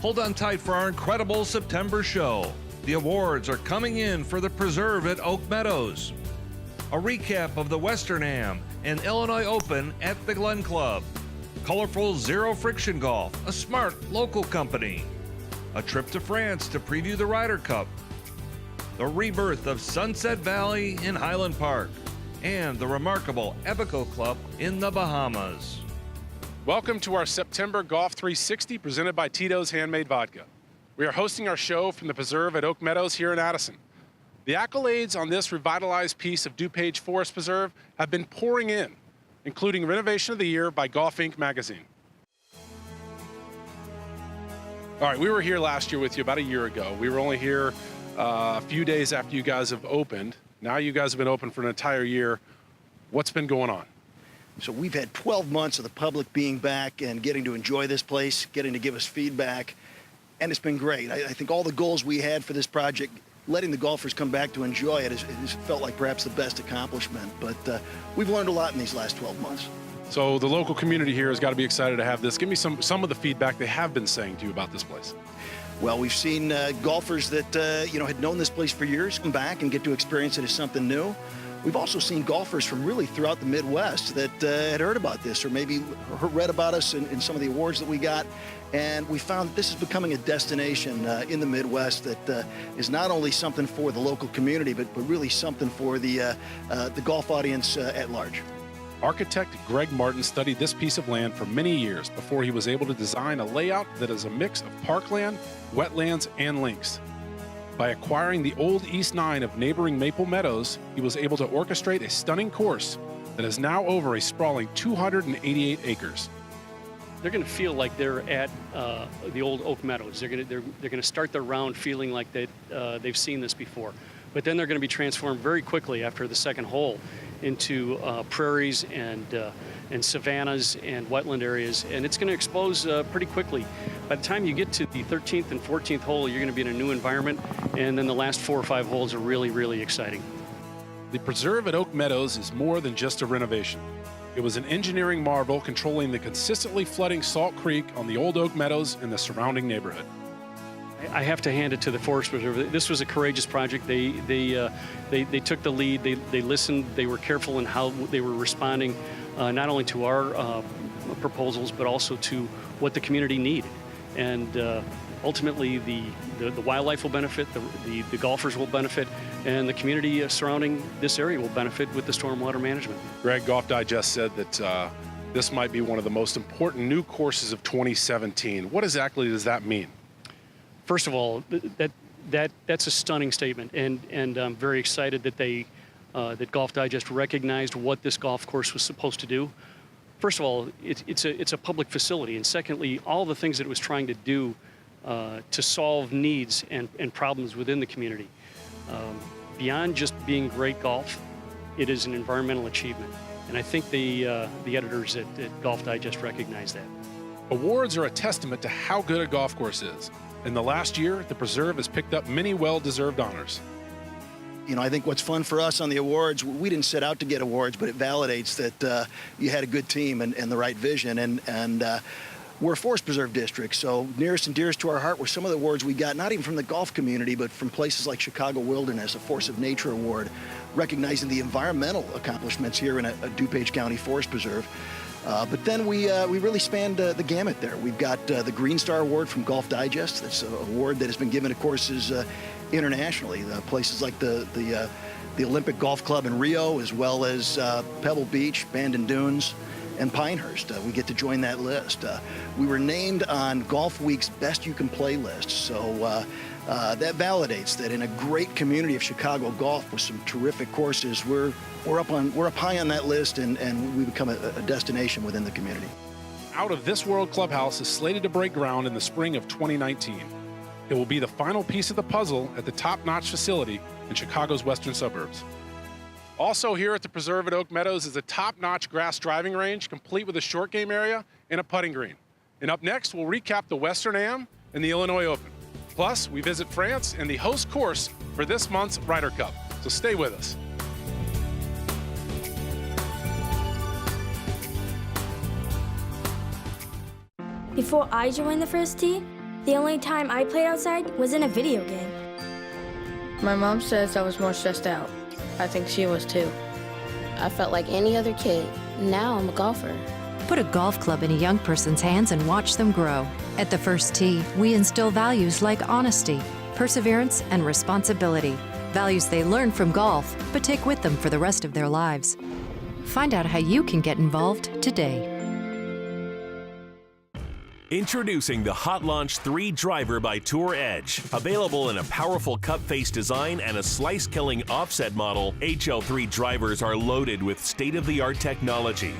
Hold on tight for our incredible September show. The awards are coming in for the Preserve at Oak Meadows. A recap of the Western Am and Illinois Open at the Glen Club. Colorful Zero Friction Golf, a smart local company. A trip to France to preview the Ryder Cup. The rebirth of Sunset Valley in Highland Park. And the remarkable Abaco Club in the Bahamas. Welcome to our September Golf 360 presented by Tito's Handmade Vodka. We are hosting our show from the Preserve at Oak Meadows here in Addison. The accolades on this revitalized piece of DuPage Forest Preserve have been pouring in, including Renovation of the Year by Golf Inc. magazine. All right, we were here last year with you about a year ago. We were only here a few days after you guys have opened. Now you guys have been open for an entire year. What's been going on? So we've had 12 months of the public being back and getting to enjoy this place, getting to give us feedback, and it's been great. I think all the goals we had for this project, letting the golfers come back to enjoy it, has felt like perhaps the best accomplishment. But we've learned a lot in these last 12 months. So the local community here has got to be excited to have this. Give me some of the feedback they have been saying to you about this place. Well, we've seen golfers that had known this place for years come back and get to experience it as something new. We've also seen golfers from really throughout the Midwest that had heard about this or maybe read about us in some of the awards that we got. And we found that this is becoming a destination in the Midwest that is not only something for the local community, but really something for the golf audience at large. Architect Greg Martin studied this piece of land for many years before he was able to design a layout that is a mix of parkland, wetlands, and links. By acquiring the old East 9 of neighboring Maple Meadows, he was able to orchestrate a stunning course that is now over a sprawling 288 acres. They're going to feel like they're at the old Oak Meadows. They're going to start their round feeling like they've seen this before. But then they're going to be transformed very quickly after the second hole into prairies and savannas and wetland areas, and it's going to expose pretty quickly. By the time you get to the 13th and 14th hole, you're going to be in a new environment, and then the last 4 or 5 holes are really, really exciting. The Preserve at Oak Meadows is more than just a renovation. It was an engineering marvel controlling the consistently flooding Salt Creek on the old Oak Meadows and the surrounding neighborhood. I have to hand it to the Forest Preserve. This was a courageous project. They took the lead. They listened. They were careful in how they were responding, not only to our proposals, but also to what the community needed. And ultimately, the wildlife will benefit, the golfers will benefit, and the community surrounding this area will benefit with the stormwater management. Greg, Golf Digest said that this might be one of the most important new courses of 2017. What exactly does that mean? First of all, that's a stunning statement, and I'm very excited that that Golf Digest recognized what this golf course was supposed to do. First of all, it's a public facility, and secondly, all the things that it was trying to do to solve needs and problems within the community. Beyond just being great golf, it is an environmental achievement, and I think the editors at Golf Digest recognize that. Awards are a testament to how good a golf course is. In the last year, the Preserve has picked up many well-deserved honors. You know, I think what's fun for us on the awards, we didn't set out to get awards, but it validates that you had a good team and the right vision. And we're a Forest Preserve district, so nearest and dearest to our heart were some of the awards we got, not even from the golf community, but from places like Chicago Wilderness, a Force of Nature Award, recognizing the environmental accomplishments here in a DuPage County Forest Preserve. But then we really spanned the gamut there. We've got the Green Star Award from Golf Digest. That's an award that has been given to courses internationally. Places like the Olympic Golf Club in Rio, as well as Pebble Beach, Bandon Dunes, and Pinehurst. We get to join that list. We were named on Golf Week's Best You Can Play list. So that validates that in a great community of Chicago golf with some terrific courses, we're up high on that list, and we become a destination within the community. Out of This World Clubhouse is slated to break ground in the spring of 2019. It will be the final piece of the puzzle at the top-notch facility in Chicago's western suburbs. Also here at the Preserve at Oak Meadows is a top-notch grass driving range, complete with a short game area and a putting green. And up next, we'll recap the Western Am and the Illinois Open. Plus, we visit France and the host course for this month's Ryder Cup. So stay with us. Before I joined the first tee, The only time I played outside was in a video game. My mom says I was more stressed out. I think she was too. I felt like any other kid. Now I'm a golfer. Put a golf club in a young person's hands and watch them grow. At the First Tee, we instill values like honesty, perseverance, and responsibility. Values they learn from golf, but take with them for the rest of their lives. Find out how you can get involved today. Introducing the Hot Launch 3 driver by Tour Edge. Available in a powerful cup face design and a slice-killing offset model, HL3 drivers are loaded with state-of-the-art technology.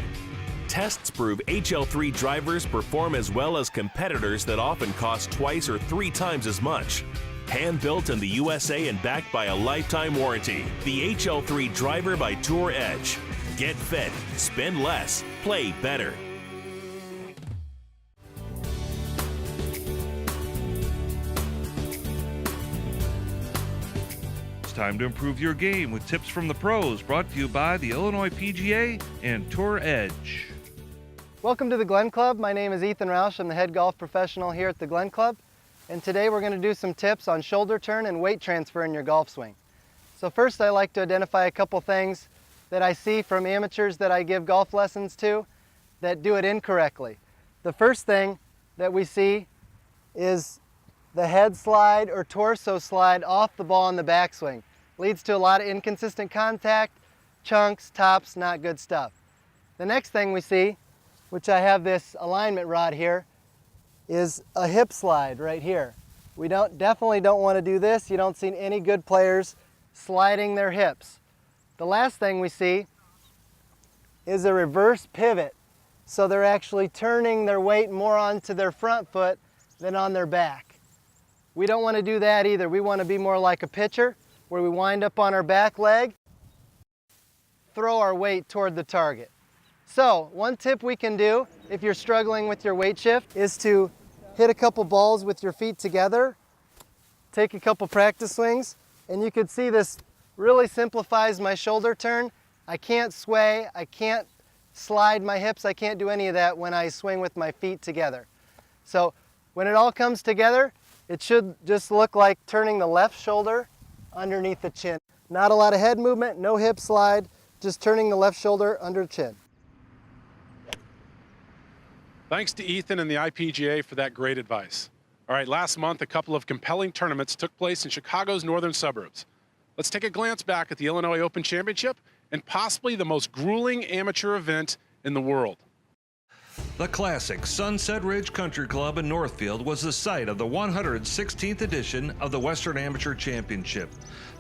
Tests prove HL3 drivers perform as well as competitors that often cost twice or 3 times as much. Hand-built in the USA and backed by a lifetime warranty. The HL3 driver by Tour Edge. Get fit, spend less, play better. Time to improve your game with tips from the pros, brought to you by the Illinois PGA and Tour Edge. Welcome to the Glen Club. My name is Ethan Roush. I'm the head golf professional here at the Glen Club. And today we're going to do some tips on shoulder turn and weight transfer in your golf swing. So first I like to identify a couple things that I see from amateurs that I give golf lessons to that do it incorrectly. The first thing that we see is the head slide or torso slide off the ball in the backswing. Leads to a lot of inconsistent contact, chunks, tops, not good stuff. The next thing we see, which I have this alignment rod here, is a hip slide right here. We definitely don't want to do this. You don't see any good players sliding their hips. The last thing we see is a reverse pivot. So they're actually turning their weight more onto their front foot than on their back. We don't want to do that either. We want to be more like a pitcher, where we wind up on our back leg, throw our weight toward the target. So one tip we can do if you're struggling with your weight shift is to hit a couple balls with your feet together, take a couple practice swings, and you can see this really simplifies my shoulder turn. I can't sway, I can't slide my hips, I can't do any of that when I swing with my feet together. So when it all comes together, it should just look like turning the left shoulder underneath the chin. Not a lot of head movement, no hip slide, just turning the left shoulder under the chin. Thanks to Ethan and the IPGA for that great advice. All right, last month, a couple of compelling tournaments took place in Chicago's northern suburbs. Let's take a glance back at the Illinois Open Championship and possibly the most grueling amateur event in the world. The classic Sunset Ridge Country Club in Northfield was the site of the 116th edition of the Western Amateur Championship.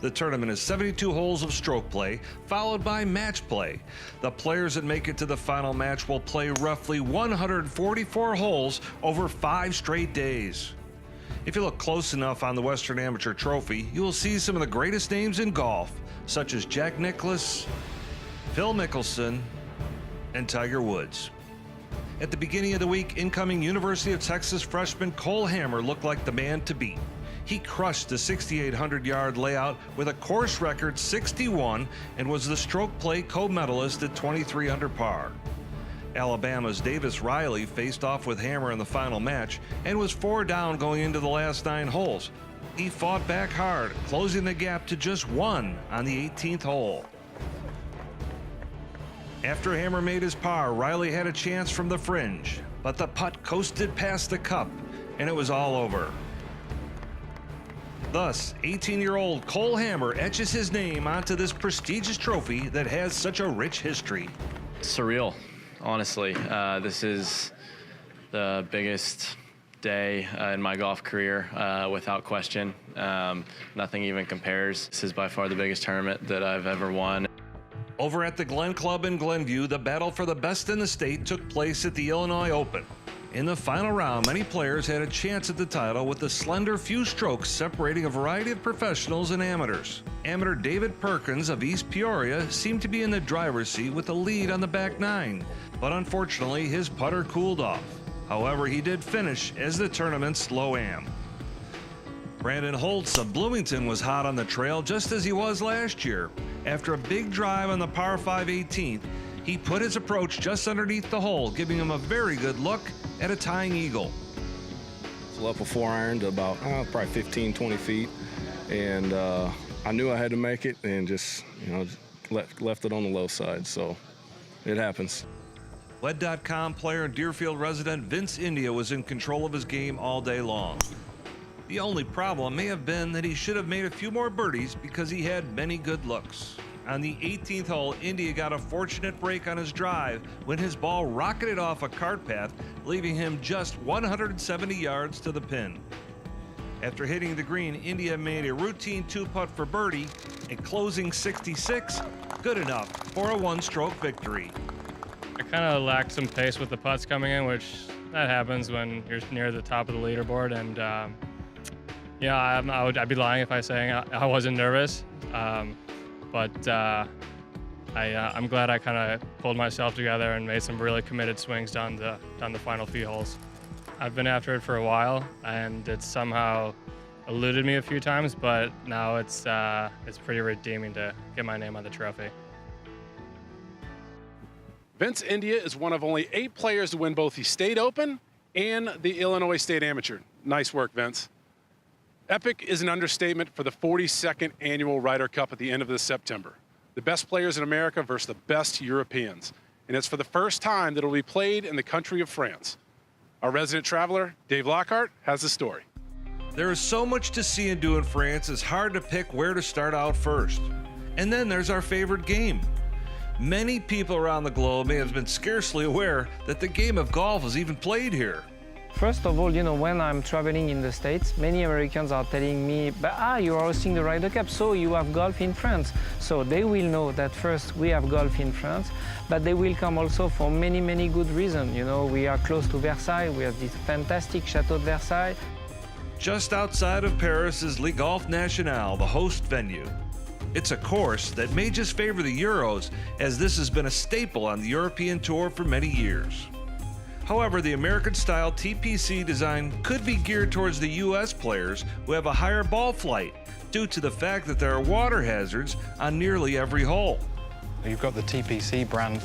The tournament is 72 holes of stroke play, followed by match play. The players that make it to the final match will play roughly 144 holes over 5 straight days. If you look close enough on the Western Amateur Trophy, you will see some of the greatest names in golf, such as Jack Nicklaus, Phil Mickelson, and Tiger Woods. At the beginning of the week, incoming University of Texas freshman Cole Hammer looked like the man to beat. He crushed the 6,800-yard layout with a course record 61 and was the stroke play co-medalist at 23 under par. Alabama's Davis Riley faced off with Hammer in the final match and was 4 down going into the last 9 holes. He fought back hard, closing the gap to just 1 on the 18th hole. After Hammer made his par, Riley had a chance from the fringe, but the putt coasted past the cup, and it was all over. Thus, 18-year-old Cole Hammer etches his name onto this prestigious trophy that has such a rich history. Surreal, honestly. This is the biggest day in my golf career, without question. Nothing even compares. This is by far the biggest tournament that I've ever won. Over at the Glen Club in Glenview, the battle for the best in the state took place at the Illinois Open. In the final round, many players had a chance at the title with the slender few strokes separating a variety of professionals and amateurs. Amateur David Perkins of East Peoria seemed to be in the driver's seat with the lead on the back 9, but unfortunately his putter cooled off. However, he did finish as the tournament's low-am. Brandon Holtz of Bloomington was hot on the trail just as he was last year. After a big drive on the par 5 18th, he put his approach just underneath the hole, giving him a very good look at a tying eagle. Pull up a 4-iron to about probably 15, 20 feet. And I knew I had to make it and just, left it on the low side. So it happens. Lead.com player and Deerfield resident Vince India was in control of his game all day long. The only problem may have been that he should have made a few more birdies because he had many good looks. On the 18th hole, India got a fortunate break on his drive when his ball rocketed off a cart path, leaving him just 170 yards to the pin. After hitting the green, India made a routine 2-putt for birdie, a closing 66, good enough for a one-stroke victory. I kind of lacked some pace with the putts coming in, which that happens when you're near the top of the leaderboard. And I'd be lying if I saying I wasn't nervous. But I'm glad I kind of pulled myself together and made some really committed swings down the final few holes. I've been after it for a while, and it's somehow eluded me a few times, but now it's pretty redeeming to get my name on the trophy. Vince India is one of only 8 players to win both the State Open and the Illinois State Amateur. Nice work, Vince. Epic is an understatement for the 42nd annual Ryder Cup at the end of this September. The best players in America versus the best Europeans. And it's for the first time that it will be played in the country of France. Our resident traveler, Dave Lockhart, has the story. There is so much to see and do in France, it's hard to pick where to start out first. And then there's our favorite game. Many people around the globe may have been scarcely aware that the game of golf is even played here. First of all, when I'm traveling in the States, many Americans are telling me, you are hosting the Ryder Cup, so you have golf in France. So they will know that first we have golf in France, but they will come also for many, many good reasons. We are close to Versailles, we have this fantastic Chateau de Versailles. Just outside of Paris is Le Golf National, the host venue. It's a course that may just favor the Euros, as this has been a staple on the European Tour for many years. However, the American-style TPC design could be geared towards the U.S. players who have a higher ball flight due to the fact that there are water hazards on nearly every hole. You've got the TPC brand,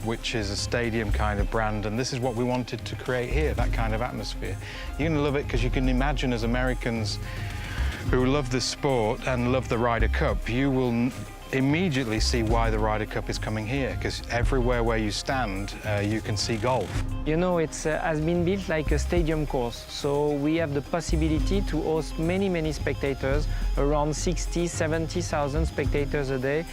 which is a stadium kind of brand, and this is what we wanted to create here, that kind of atmosphere. You're going to love it because you can imagine, as Americans who love the sport and love the Ryder Cup, you will immediately see why the Ryder Cup is coming here, because everywhere where you stand, you can see golf. It's has been built like a stadium course, so we have the possibility to host many, many spectators, around 60, 70,000 spectators a day.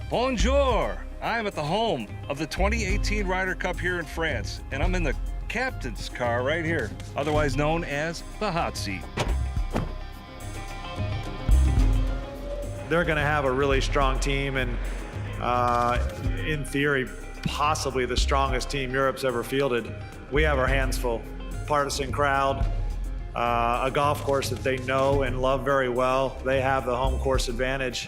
Bonjour! I am at the home of the 2018 Ryder Cup here in France, and I'm in the captain's car right here, otherwise known as the hot seat. They're going to have a really strong team, and in theory, possibly the strongest team Europe's ever fielded. We have our hands full. Partisan crowd, a golf course that they know and love very well. They have the home course advantage.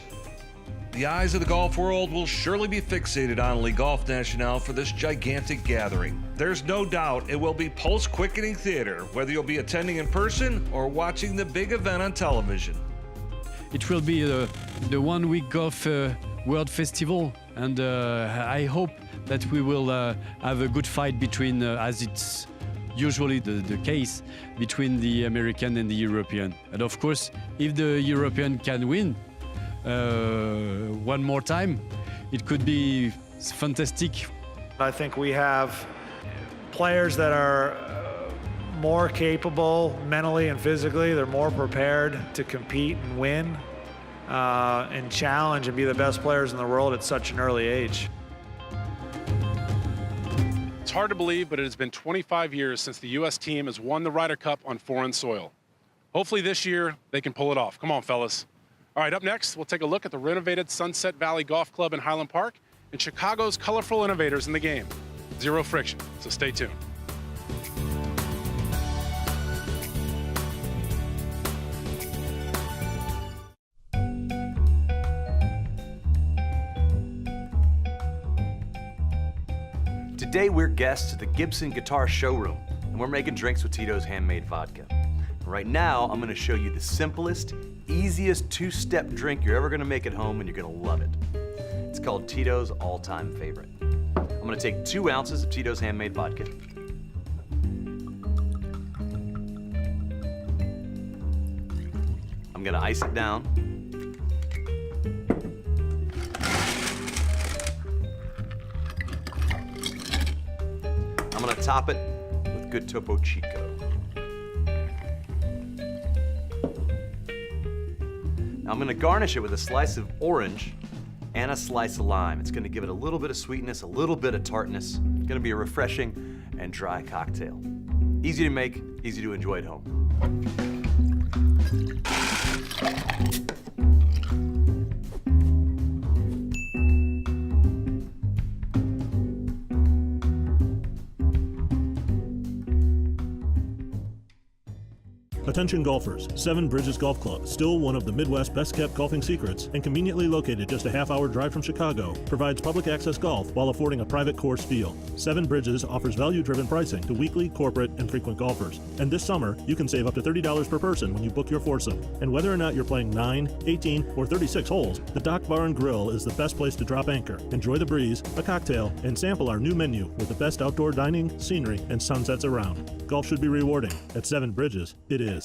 The eyes of the golf world will surely be fixated on Le Golf National for this gigantic gathering. There's no doubt it will be pulse-quickening theater, whether you'll be attending in person or watching the big event on television. It will be the one-week golf world festival, and I hope that we will have a good fight between, as it's usually the case, between the American and the European. And of course, if the European can win one more time, it could be fantastic. I think we have players that are more capable mentally and physically. They're more prepared to compete and win and challenge and be the best players in the world at such an early age. It's hard to believe, but it has been 25 years since the U.S. team has won the Ryder Cup on foreign soil. Hopefully this year they can pull it off. Come on, fellas. All right, up next, we'll take a look at the renovated Sunset Valley Golf Club in Highland Park and Chicago's colorful innovators in the game. Zero friction, so stay tuned. Today we're guests at the Gibson Guitar Showroom, and we're making drinks with Tito's handmade vodka. Right now, I'm gonna show you the simplest, easiest two-step drink you're ever gonna make at home, and you're gonna love it. It's called Tito's all-time favorite. I'm gonna take 2 ounces of Tito's handmade vodka, I'm gonna ice it down. I'm gonna top it with good Topo Chico. Now I'm gonna garnish it with a slice of orange and a slice of lime. It's gonna give it a little bit of sweetness, a little bit of tartness. It's gonna be a refreshing and dry cocktail. Easy to make, easy to enjoy at home. Attention golfers, Seven Bridges Golf Club, still one of the Midwest's best-kept golfing secrets and conveniently located just a half-hour drive from Chicago, provides public access golf while affording a private course feel. Seven Bridges offers value-driven pricing to weekly, corporate, and frequent golfers. And this summer, you can save up to $30 per person when you book your foursome. And whether or not you're playing 9, 18, or 36 holes, the Dock Bar and Grill is the best place to drop anchor, enjoy the breeze, a cocktail, and sample our new menu with the best outdoor dining, scenery, and sunsets around. Golf should be rewarding. At Seven Bridges, it is.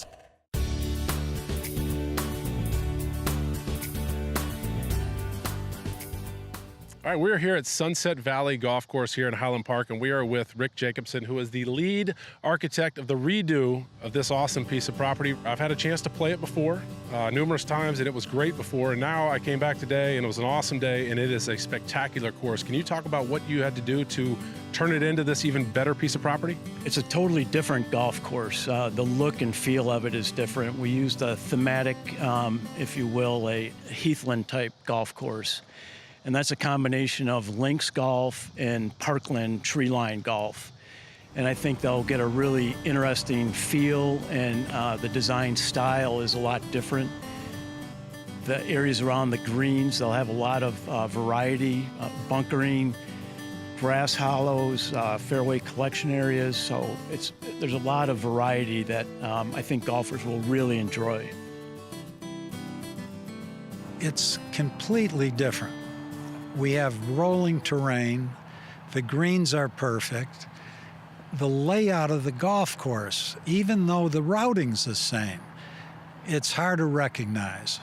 All right, we're here at Sunset Valley Golf Course here in Highland Park, and we are with Rick Jacobson, who is the lead architect of the redo of this awesome piece of property. I've had a chance to play it before, numerous times, and it was great before, and now I came back today, and it was an awesome day, and it is a spectacular course. Can you talk about what you had to do to turn it into this even better piece of property? It's a totally different golf course. The look and feel of it is different. We used a thematic, if you will, a Heathland type golf course. And that's a combination of links golf and parkland tree line golf. And I think they'll get a really interesting feel, and the design style is a lot different. The areas around the greens, they'll have a lot of variety, bunkering, grass hollows, fairway collection areas. So there's a lot of variety that I think golfers will really enjoy. It's completely different. We have rolling terrain, the greens are perfect. The layout of the golf course, even though the routing's the same, it's hard to recognize.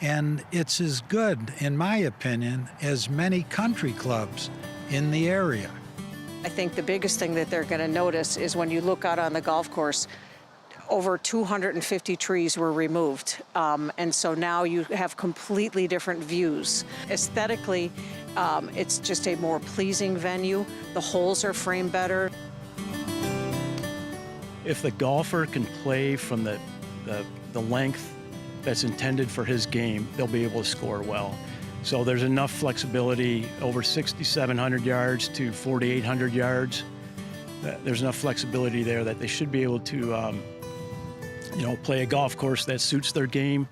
And it's as good, in my opinion, as many country clubs in the area. I think the biggest thing that they're going to notice is when you look out on the golf course, over 250 trees were removed. And so now you have completely different views. Aesthetically, it's just a more pleasing venue. The holes are framed better. If the golfer can play from the length that's intended for his game, they'll be able to score well. So there's enough flexibility over 6,700 yards to 4,800 yards. There's enough flexibility there that they should be able to play a golf course that suits their game,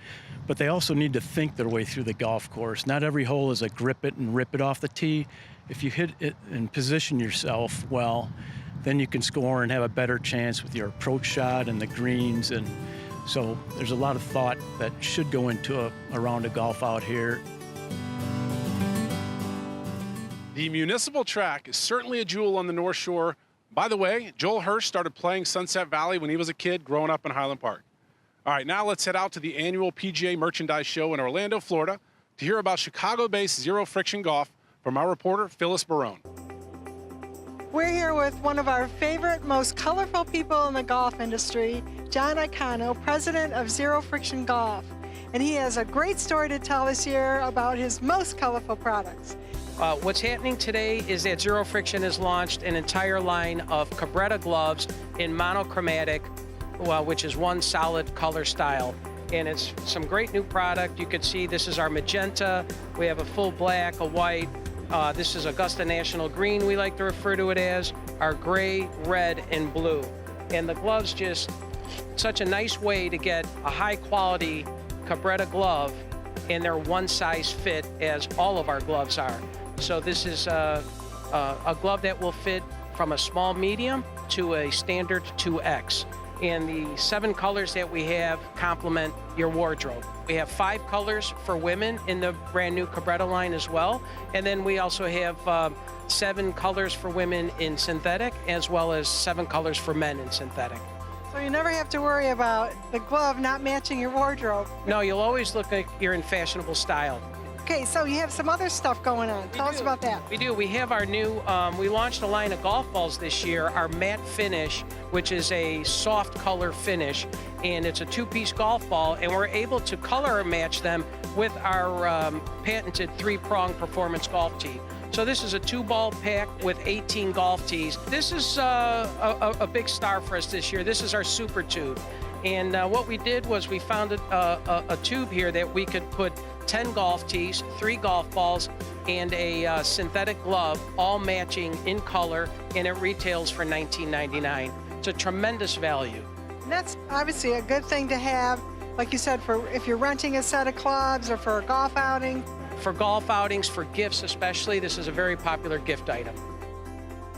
but they also need to think their way through the golf course. Not every hole is a grip it and rip it off the tee. If you hit it and position yourself well, then you can score and have a better chance with your approach shot and the greens. And so there's a lot of thought that should go into a round of golf out here. The municipal track is certainly a jewel on the North Shore. By the way, Joel Hirsch started playing Sunset Valley when he was a kid growing up in Highland Park. All right, now let's head out to the annual PGA Merchandise Show in Orlando, Florida, to hear about Chicago-based Zero Friction Golf from our reporter, Phyllis Barone. We're here with one of our favorite, most colorful people in the golf industry, John Icano, president of Zero Friction Golf. And he has a great story to tell this year about his most colorful products. What's happening today is that Zero Friction has launched an entire line of Cabretta gloves in monochromatic, which is one solid color style. And it's some great new product. You can see this is our magenta. We have a full black, a white. This is Augusta National Green, we like to refer to it as, our gray, red, and blue. And the gloves just such a nice way to get a high quality Cabretta glove, and they're one size fit as all of our gloves are. So this is a glove that will fit from a small medium to a standard 2X. And the 7 colors that we have complement your wardrobe. We have 5 colors for women in the brand new Cabretta line as well. And then we also have 7 colors for women in synthetic, as well as 7 colors for men in synthetic. So you never have to worry about the glove not matching your wardrobe. No, you'll always look like you're in fashionable style. Okay, so you have some other stuff going on. Tell us about that. We do. We have our new, we launched a line of golf balls this year, our matte finish, which is a soft color finish, and it's a two-piece golf ball, and we're able to color match them with our patented three-prong performance golf tee. So this is a 2-ball pack with 18 golf tees. This is a big star for us this year. This is our super tube. And what we did was we found a tube here that we could put 10 golf tees, 3 golf balls, and a synthetic glove, all matching in color, and it retails for $19.99. It's a tremendous value. And that's obviously a good thing to have, like you said, for if you're renting a set of clubs or for a golf outing. For golf outings, for gifts especially, this is a very popular gift item.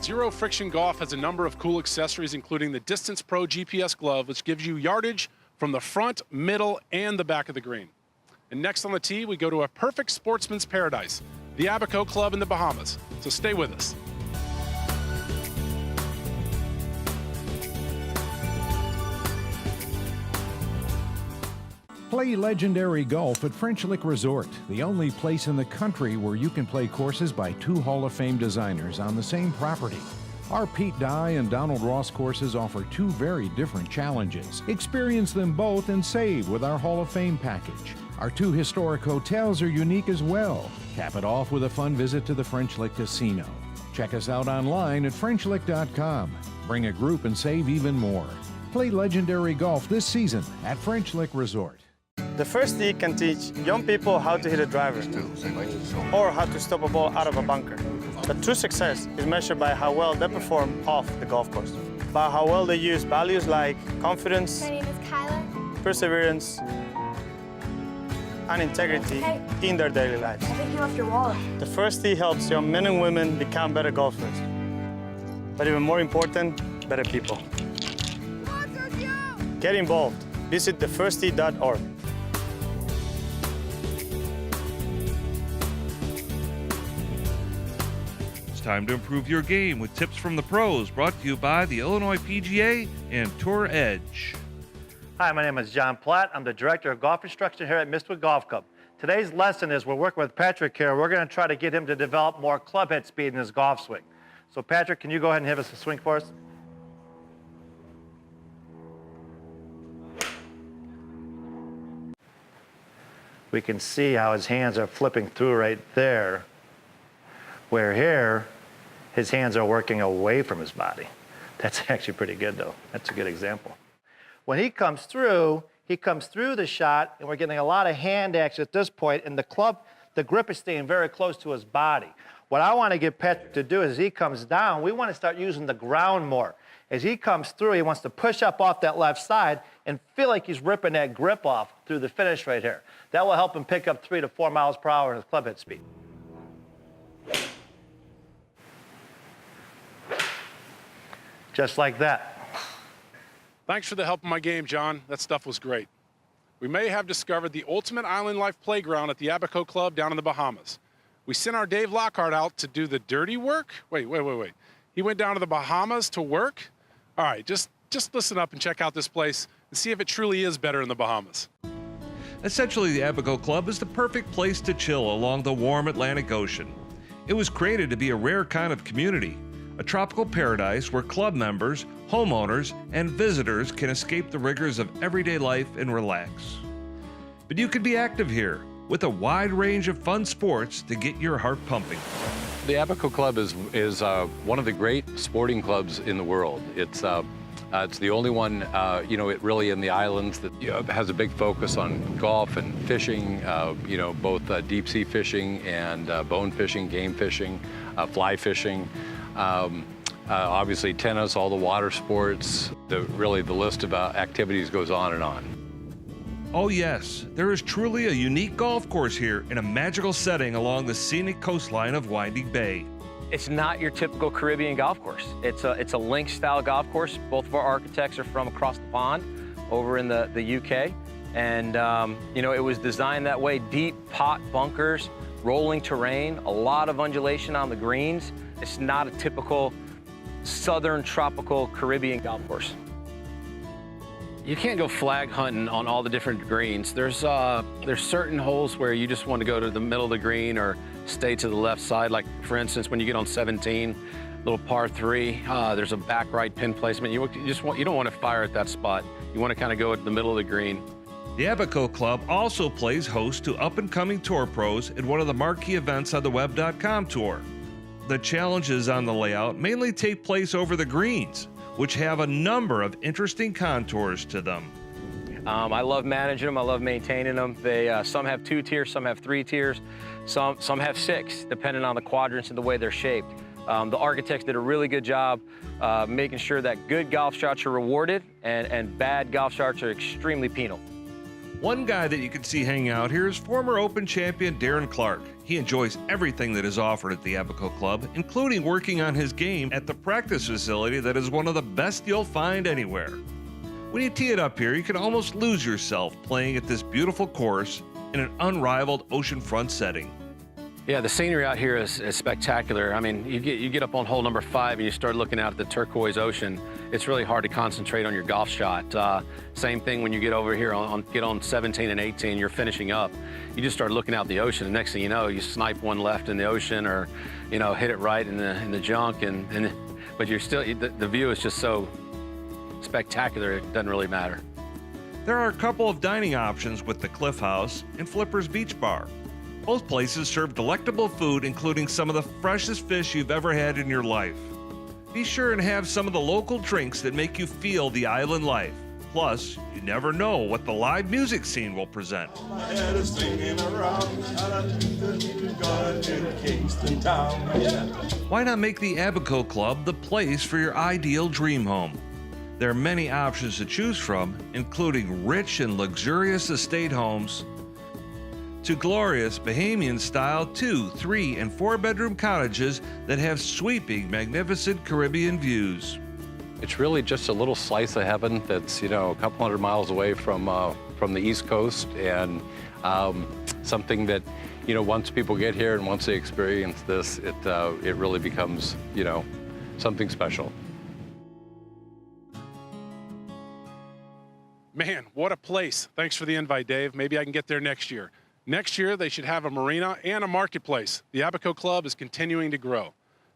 Zero Friction Golf has a number of cool accessories, including the Distance Pro GPS glove, which gives you yardage from the front, middle, and the back of the green. And next on the tee, we go to a perfect sportsman's paradise, the Abaco Club in the Bahamas. So stay with us. Play legendary golf at French Lick Resort, the only place in the country where you can play courses by 2 Hall of Fame designers on the same property. Our Pete Dye and Donald Ross courses offer 2 very different challenges. Experience them both and save with our Hall of Fame package. Our 2 historic hotels are unique as well. Cap it off with a fun visit to the French Lick Casino. Check us out online at FrenchLick.com. Bring a group and save even more. Play legendary golf this season at French Lick Resort. The first tee can teach young people how to hit a driver or how to stop a ball out of a bunker. But true success is measured by how well they perform off the golf course, by how well they use values like confidence, My name is Kyla. perseverance, and integrity in their daily lives. I think you left your wallet. The first tee helps young men and women become better golfers, but even more important, better people. Get involved. Visit thefirsttee.org. Time to improve your game with tips from the pros, brought to you by the Illinois PGA and Tour Edge. Hi, my name is John Platt. I'm the Director of Golf Instruction here at Mistwood Golf Club. Today's lesson is we're working with Patrick here. We're going to try to get him to develop more club head speed in his golf swing. So Patrick, can you go ahead and hit us a swing for us? We can see how his hands are flipping through right there, where here, his hands are working away from his body. That's actually pretty good, though. That's a good example. When he comes through the shot, and we're getting a lot of hand action at this point, and the grip is staying very close to his body. What I want to get Patrick to do is, as he comes down, we want to start using the ground more. As he comes through, he wants to push up off that left side and feel like he's ripping that grip off through the finish right here. That will help him pick up 3 to 4 miles per hour in his club head speed. Just like that. Thanks for the help in my game, John. That stuff was great. We may have discovered the ultimate island life playground at the Abaco Club down in the Bahamas. We sent our Dave Lockhart out to do the dirty work. Wait. He went down to the Bahamas to work? All right, just listen up and check out this place and see if it truly is better in the Bahamas. Essentially, the Abaco Club is the perfect place to chill along the warm Atlantic Ocean. It was created to be a rare kind of community, a tropical paradise where club members, homeowners, and visitors can escape the rigors of everyday life and relax. But you can be active here with a wide range of fun sports to get your heart pumping. The Abaco Club is one of the great sporting clubs in the world. It's the only one, it really in the islands that has a big focus on golf and fishing, both deep sea fishing and bone fishing, game fishing, fly fishing. Obviously tennis, all the water sports, the list of activities goes on and on. Oh yes, there is truly a unique golf course here in a magical setting along the scenic coastline of Winding Bay. It's not your typical Caribbean golf course. It's a links-style golf course. Both of our architects are from across the pond over in the UK. And, it was designed that way, deep pot bunkers, rolling terrain, a lot of undulation on the greens. It's not a typical southern tropical Caribbean golf course. You can't go flag hunting on all the different greens. There's certain holes where you just want to go to the middle of the green or stay to the left side. Like for instance, when you get on 17, little par 3, there's a back right pin placement. You don't want to fire at that spot. You want to kind of go at the middle of the green. The Abaco Club also plays host to up-and-coming tour pros at one of the marquee events on the Web.com tour. The challenges on the layout mainly take place over the greens, which have a number of interesting contours to them. I love managing them. I love maintaining them. They some have 2 tiers, some have 3 tiers, some have 6, depending on the quadrants and the way they're shaped. The architects did a really good job making sure that good golf shots are rewarded and bad golf shots are extremely penal. One guy that you can see hanging out here is former Open champion Darren Clark. He enjoys everything that is offered at the Abaco Club, including working on his game at the practice facility that is one of the best you'll find anywhere. When you tee it up here, you can almost lose yourself playing at this beautiful course in an unrivaled oceanfront setting. Yeah, the scenery out here is spectacular. I mean, you get up on hole number 5 and you start looking out at the turquoise ocean. It's really hard to concentrate on your golf shot. Same thing when you get over here get on 17 and 18, you're finishing up. You just start looking out the ocean, and next thing you know, you snipe one left in the ocean, or hit it right in the junk, but you're still the view is just so spectacular. It doesn't really matter. There are a couple of dining options with the Cliff House and Flipper's Beach Bar. Both places serve delectable food, including some of the freshest fish you've ever had in your life. Be sure and have some of the local drinks that make you feel the island life. Plus, you never know what the live music scene will present. Why not make the Abaco Club the place for your ideal dream home? There are many options to choose from, including rich and luxurious estate homes, to glorious Bahamian-style 2-, 3-, and 4-bedroom cottages that have sweeping, magnificent Caribbean views. It's really just a little slice of heaven that's, a couple hundred miles away from the East Coast, and something that, once people get here and once they experience this, it really becomes, something special. Man, what a place. Thanks for the invite, Dave. Maybe I can get there next year. Next year, they should have a marina and a marketplace. The Abaco Club is continuing to grow.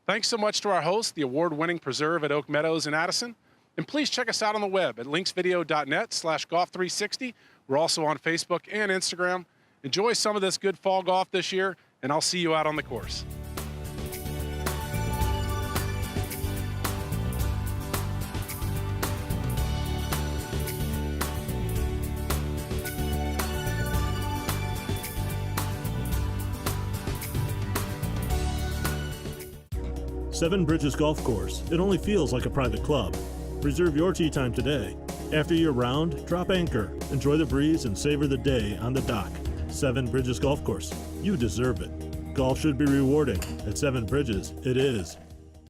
Thanks so much to our host, the award-winning Preserve at Oak Meadows in Addison. And please check us out on the web at linksvideo.net/golf360. We're also on Facebook and Instagram. Enjoy some of this good fall golf this year, and I'll see you out on the course. Seven Bridges Golf Course. It only feels like a private club. Reserve your tee time today. After your round, drop anchor, enjoy the breeze, and savor the day on the dock. Seven Bridges Golf Course. You deserve it. Golf should be rewarding. At Seven Bridges, it is.